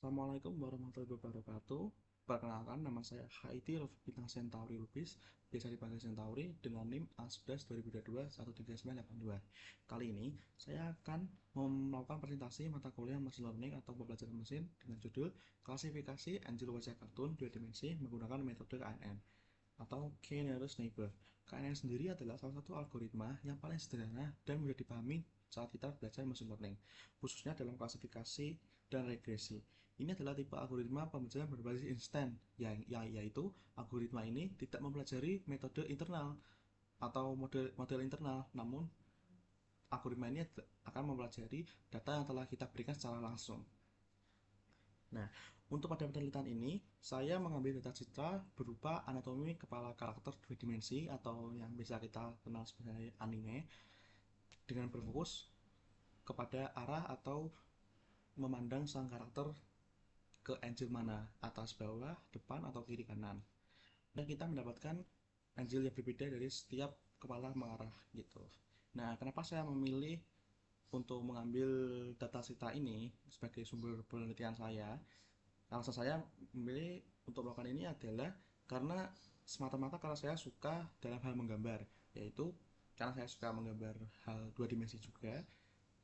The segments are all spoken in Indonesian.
Assalamualaikum warahmatullahi wabarakatuh. Perkenalkan, nama saya Haiti Rofik Bintang Centauri Lubis, biasa dipanggil Centauri, dengan NIM A11-2022-13982. Kali ini, saya akan melakukan presentasi mata kuliah Machine Learning atau pembelajaran mesin dengan judul Klasifikasi Angel Wajah Kartun Dua Dimensi menggunakan metode KNN atau K-Nearest Neighbor. KNN sendiri adalah salah satu algoritma yang paling sederhana dan mudah dipahami saat kita belajar machine learning, khususnya dalam klasifikasi dan regresi. Ini adalah tipe algoritma pembelajaran berbasis instan, yaitu algoritma ini tidak mempelajari metode internal atau model internal, namun algoritma ini akan mempelajari data yang telah kita berikan secara langsung. Nah, untuk pada penelitian ini, saya mengambil data citra berupa anatomi kepala karakter dua dimensi atau yang bisa kita kenal sebagai anime dengan berfokus kepada arah atau memandang sang karakter ke angle mana, atas, bawah, depan, atau kiri, kanan. Dan kita mendapatkan angle yang berbeda dari setiap kepala mengarah gitu. Nah, kenapa saya memilih untuk mengambil data citra ini sebagai sumber penelitian saya? Alasan saya memilih untuk melakukan ini adalah karena semata-mata karena saya suka dalam hal menggambar, yaitu karena saya suka menggambar hal dua dimensi juga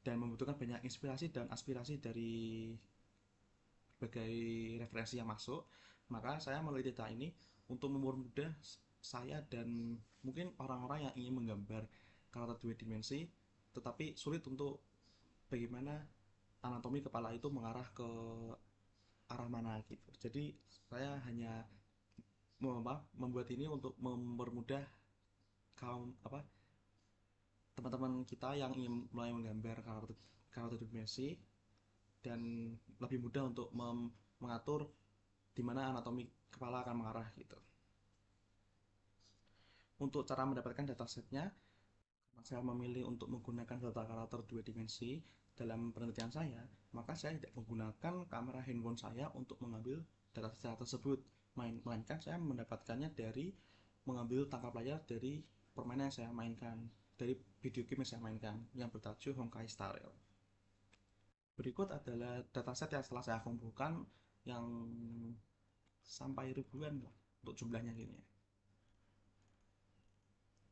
dan membutuhkan banyak inspirasi dan aspirasi dari berbagai referensi yang masuk, maka saya meneliti data ini untuk mempermudah saya dan mungkin orang-orang yang ingin menggambar karakter dua dimensi tetapi sulit untuk bagaimana anatomi kepala itu mengarah ke arah mana gitu. Jadi saya hanya membuat ini untuk mempermudah kaum teman-teman kita yang ingin mulai menggambar karakter dimensi dan lebih mudah untuk mengatur di mana anatomi kepala akan mengarah gitu. Untuk cara mendapatkan datasetnya, saya memilih untuk menggunakan data karakter dua dimensi dalam penelitian saya, maka saya tidak menggunakan kamera handphone saya untuk mengambil data tersebut, melainkan saya mendapatkannya dari mengambil tangkap layar dari permainan yang saya mainkan, dari video game yang saya mainkan yang bertajuk Honkai Star Rail. Berikut adalah dataset yang setelah saya kumpulkan yang sampai ribuan untuk jumlahnya gini ya.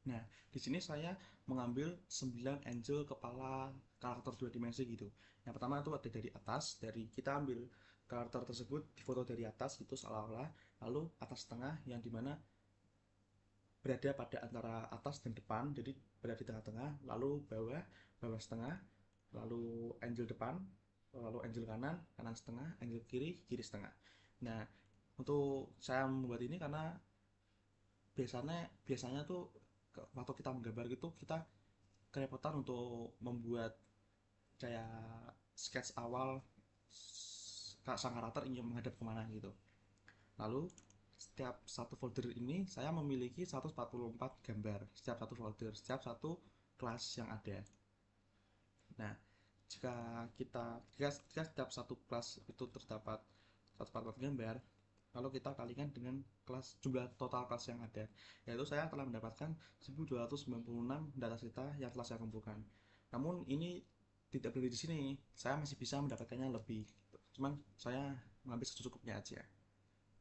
Nah, di sini saya mengambil 9 angel kepala karakter dua dimensi gitu. Yang pertama itu ada dari atas, dari kita ambil karakter tersebut difoto dari atas gitu seolah-olah, lalu atas tengah yang dimana berada pada antara atas dan depan, jadi berada di tengah-tengah, lalu bawah, bawah setengah, lalu angel depan, lalu angel kanan, kanan setengah, angel kiri, kiri setengah. Nah, untuk saya membuat ini karena biasanya tuh waktu kita menggambar gitu kita kerepotan untuk membuat kayak sketch awal sang karakter ingin menghadap kemana gitu. Lalu setiap satu folder ini saya memiliki 144 gambar setiap satu folder, setiap satu kelas yang ada. Nah, jika setiap satu kelas itu terdapat 144 gambar, lalu kita kalikan dengan jumlah total kelas yang ada, yaitu saya telah mendapatkan 1296 data yang telah saya kumpulkan. Namun ini tidak berhenti di sini, saya masih bisa mendapatkannya lebih, cuman saya mengambil secukupnya aja.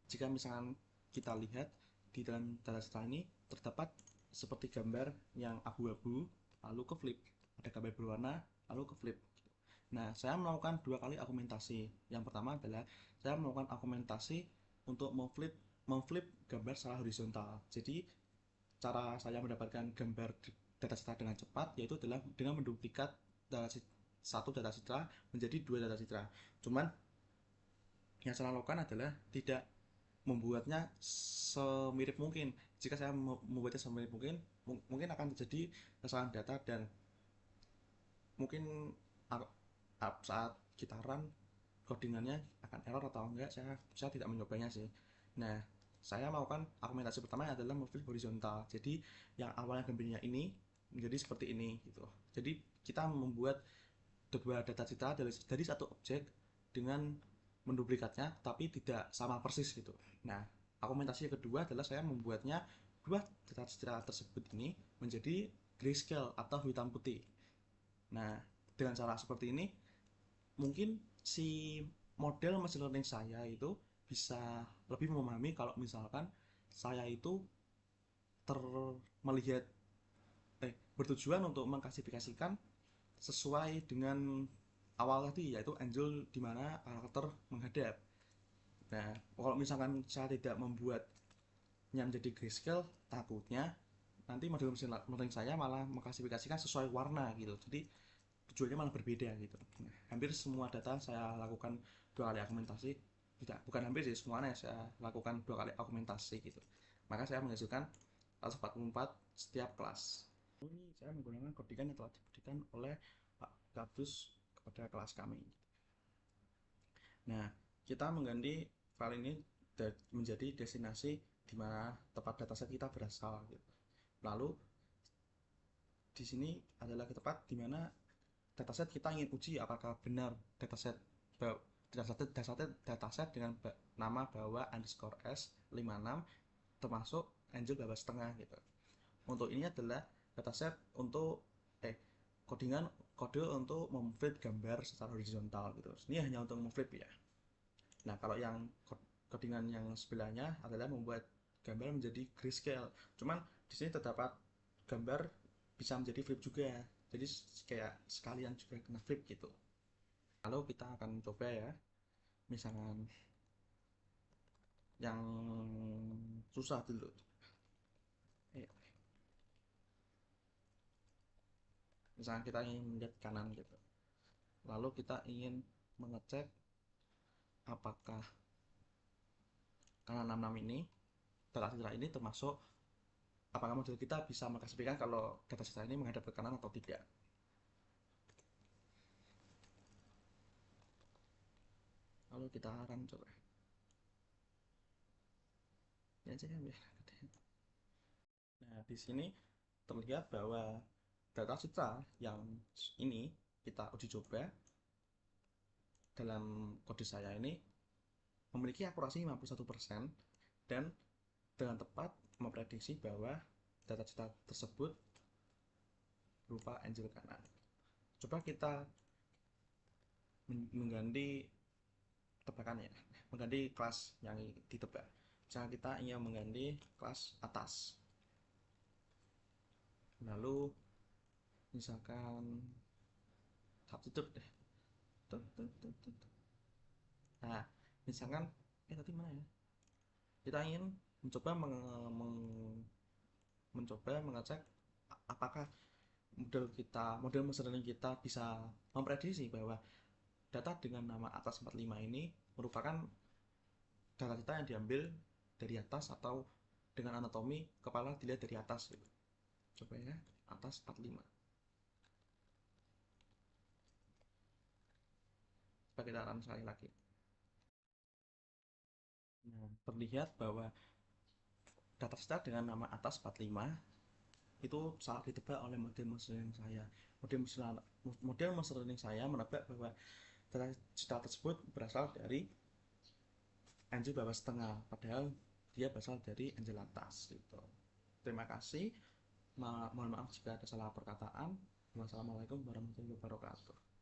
Jika misalkan kita lihat di dalam data ini terdapat seperti gambar yang abu-abu lalu ke flip, ada gambar berwarna lalu ke flip. Nah, saya melakukan dua kali argumentasi. Yang pertama adalah saya melakukan argumentasi untuk memflip gambar secara horizontal. Jadi, cara saya mendapatkan gambar data citra dengan cepat yaitu adalah dengan menduplikat satu data citra menjadi dua data citra. Cuman yang saya lakukan adalah tidak membuatnya semirip mungkin. Jika saya membuatnya semirip mungkin, mungkin akan terjadi kesalahan data dan mungkin saat kita run codingannya akan error atau enggak, saya tidak menyobanya sih. Nah, saya melakukan argumentasi pertama adalah memflip horizontal. Jadi yang awalnya gambarnya ini menjadi seperti ini gitu. Jadi kita membuat dua data citra dari satu objek dengan menduplikatnya tapi tidak sama persis gitu. Nah, argumentasi yang kedua adalah saya membuatnya dua data citra tersebut ini menjadi grayscale atau hitam putih. Nah, dengan cara seperti ini mungkin si model machine learning saya itu bisa lebih memahami kalau misalkan saya itu ter melihat bertujuan untuk mengklasifikasikan sesuai dengan awal tadi, yaitu angle di mana karakter menghadap. Nah, kalau misalkan saya tidak membuatnya menjadi grayscale, takutnya nanti model mesin learning saya malah mengklasifikasikan sesuai warna gitu. Jadi tujuannya malah berbeda gitu. Nah, hampir semua data saya lakukan 2 kali argumentasi, tidak, bukan hampir sih, semuanya saya lakukan 2 kali argumentasi gitu. Maka saya menghasilkan 144 setiap kelas. Ini saya menggunakan codingan yang telah diberikan oleh Pak Gabus kepada kelas kami. Nah, kita mengganti file ini menjadi destinasi di mana tempat dataset kita berasal gitu. Lalu di sini adalah tempat di mana dataset kita ingin uji apakah benar dataset dataset dengan nama bawah underscore s56 termasuk angel bawah setengah gitu. Untuk ini adalah dataset untuk codingan kode untuk memflip gambar secara horizontal gitu. Ini hanya untuk memflip ya. Nah, kalau yang codingan yang sebelahnya adalah membuat gambar menjadi grayscale. Cuman di sini terdapat gambar bisa menjadi flip juga. Jadi kayak sekalian juga kena flip gitu. Lalu kita akan coba ya, misalkan yang susah dulu. Misalkan kita ingin melihat kanan gitu. Lalu kita ingin mengecek apakah kanan 66 ini, data ini termasuk, apakah model kita bisa mengklasifikasikan kalau data ini menghadap ke kanan atau tidak. Lalu kita akan coba. Ya, nah, di sini terlihat bahwa data citra yang ini kita uji coba dalam kode saya ini memiliki akurasi 51% dan dengan tepat memprediksi bahwa data citra tersebut berupa angel kanan. Coba kita mengganti tebakannya, mengganti kelas yang ditebak. Misalnya kita ingin mengganti kelas atas, lalu misalkan substitute deh. Nah, misalkan tadi mana ya, kita ingin mencoba mengecek apakah model machine learning kita bisa memprediksi bahwa data dengan nama atas 45 ini merupakan data kita yang diambil dari atas atau dengan anatomi kepala dilihat dari atas gitu. Coba ya, atas 45. Coba kita run sekali lagi. Nah, terlihat bahwa dataset dengan nama atas 45 itu salah ditebak oleh model machine learning saya. Model machine learning saya menebak bahwa data tersebut berasal dari angel bawah setengah, padahal dia berasal dari angel atas gitu. Terima kasih. Mohon maaf jika ada salah perkataan. Wassalamualaikum warahmatullahi wabarakatuh.